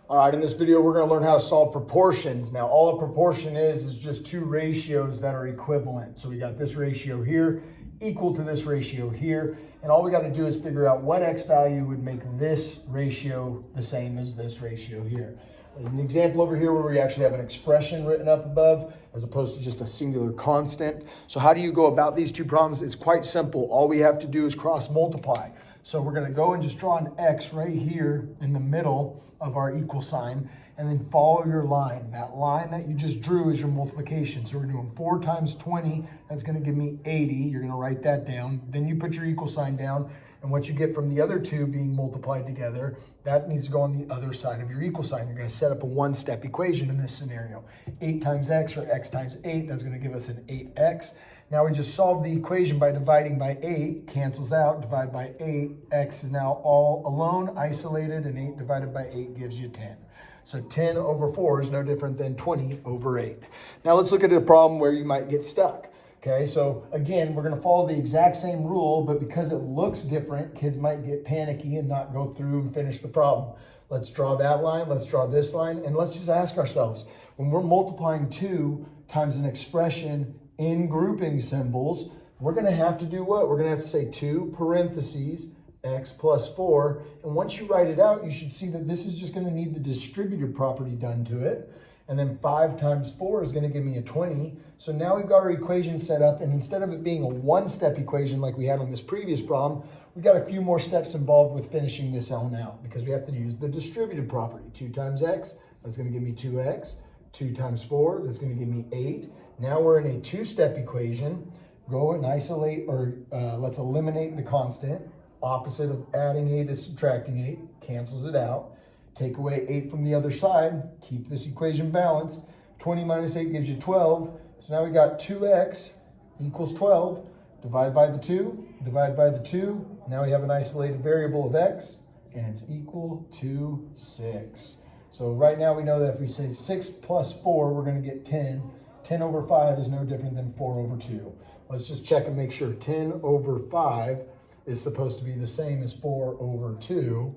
All right, in this video, we're gonna learn how to solve proportions. Now, all a proportion is just two ratios that are equivalent. So we got this ratio here equal to this ratio here. And all we gotta do is figure out what X value would make this ratio the same as this ratio here. An example over here where we actually have an expression written up above as opposed to just a singular constant. So how do you go about these two problems? It's quite simple. All we have to do is cross multiply. So we're gonna go and just draw an X right here in the middle of our equal sign and then follow your line. That line that you just drew is your multiplication. So we're doing 4 times 20, that's gonna give me 80. You're gonna write that down. Then you put your equal sign down, and what you get from the other two being multiplied together, that needs to go on the other side of your equal sign. You're gonna set up a one-step equation in this scenario. 8 times X or X times 8, that's gonna give us an 8X. Now we just solve the equation by dividing by 8, cancels out, divide by 8. X is now all alone, isolated, and 8 divided by 8 gives you 10. So 10 over 4 is no different than 20 over 8. Now let's look at a problem where you might get stuck. Okay, so again, we're gonna follow the exact same rule, but because it looks different, kids might get panicky and not go through and finish the problem. Let's draw that line, let's draw this line, and let's just ask ourselves, when we're multiplying 2 times an expression in grouping symbols, we're gonna have to do what? We're gonna have to say 2 parentheses, X plus 4, and once you write it out, you should see that this is just gonna need the distributive property done to it. And then 5 times 4 is gonna give me a 20. So now we've got our equation set up, and instead of it being a one-step equation like we had on this previous problem, we've got a few more steps involved with finishing this on out because we have to use the distributive property. 2 times X, that's gonna give me 2X. 2 times 4, that's gonna give me 8. Now we're in a two-step equation. Go and isolate, or let's eliminate the constant. Opposite of adding 8 is subtracting 8, cancels it out. Take away 8 from the other side, keep this equation balanced. 20 minus 8 gives you 12. So now we got 2x equals 12. Divide by the 2, divide by the 2. Now we have an isolated variable of x, and it's equal to 6. So right now we know that if we say 6 plus 4, we're gonna get 10. 10 over 5 is no different than 4 over 2. Let's just check and make sure 10 over 5 is supposed to be the same as 4 over 2.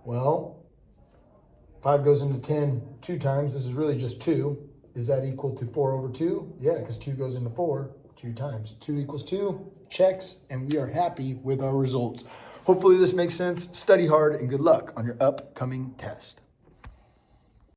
Well, 5 goes into 10 2 times. This is really just 2. Is that equal to 4 over 2? Yeah, because 2 goes into 4 2 times. 2 equals 2, checks, and we are happy with our results. Hopefully this makes sense. Study hard and good luck on your upcoming test.